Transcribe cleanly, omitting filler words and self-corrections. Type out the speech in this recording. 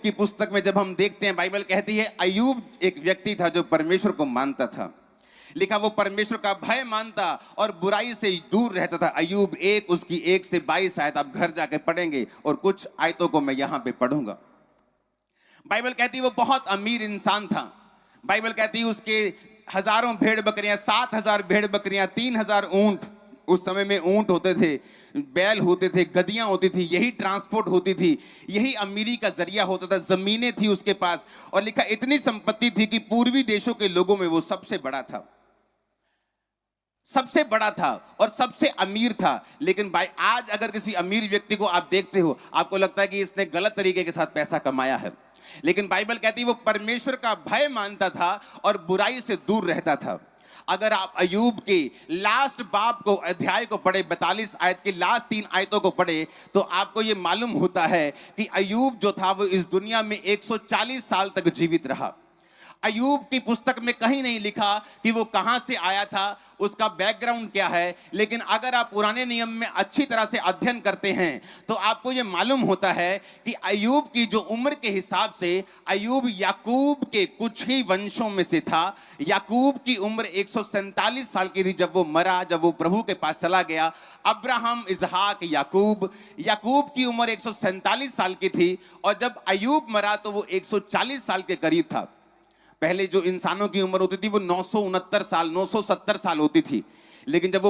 की पुस्तक में जब हम देखते हैं, बाइबल कहती है अय्यूब एक व्यक्ति था जो परमेश्वर को मानता था। लिखा वो परमेश्वर का भय मानता और बुराई से दूर रहता था। अय्यूब 1 उसकी 1 से 22 आयत आप घर जाके पढ़ेंगे और कुछ आयतों को मैं यहां पे पढ़ूंगा। बाइबल कहती है वो बहुत अमीर इंसान था। बाइबल कहती है उसके हजारों भेड़ बकरियां, 7,000 भेड़ बकरियां, 3,000 ऊंट। उस समय में ऊंट होते थे, बैल होते थे, गधियां होती थी, यही ट्रांसपोर्ट होती थी, यही अमीरी का जरिया होता था। जमीनें थी उसके पास और लिखा इतनी संपत्ति थी कि पूर्वी देशों के लोगों में वो सबसे बड़ा था, सबसे बड़ा था और सबसे अमीर था। लेकिन भाई आज अगर किसी अमीर व्यक्ति को आप देखते हो, आपको लगता है कि इसने गलत तरीके के साथ पैसा कमाया है। लेकिन बाइबल कहती है वो परमेश्वर का भय मानता था और बुराई से दूर रहता था। अगर आप अय्यूब के लास्ट बाब को, अध्याय को पढ़े, 42 आयत की लास्ट 3 आयतों को पढ़े, तो आपको यह मालूम होता है कि अय्यूब जो था वो इस दुनिया में 140 साल तक जीवित रहा। अय्यूब की पुस्तक में कहीं नहीं लिखा कि वो कहां से आया था, उसका बैकग्राउंड क्या है। लेकिन अगर आप पुराने नियम में अच्छी तरह से अध्ययन करते हैं तो आपको यह मालूम होता है कि अय्यूब की जो उम्र के हिसाब से अय्यूब याकूब के कुछ ही वंशों में से था। याकूब की उम्र 147 साल की थी जब वो मरा, जब वो प्रभु के पास चला गया। अब्राहम, इसहाक, याकूब की उम्र 147 साल की थी और जब अय्यूब मरा तो वो 140 साल के करीब था। पहले जो इंसानों की उम्र होती थी वो 969 साल, 970 साल होती थी। लेकिन जब वो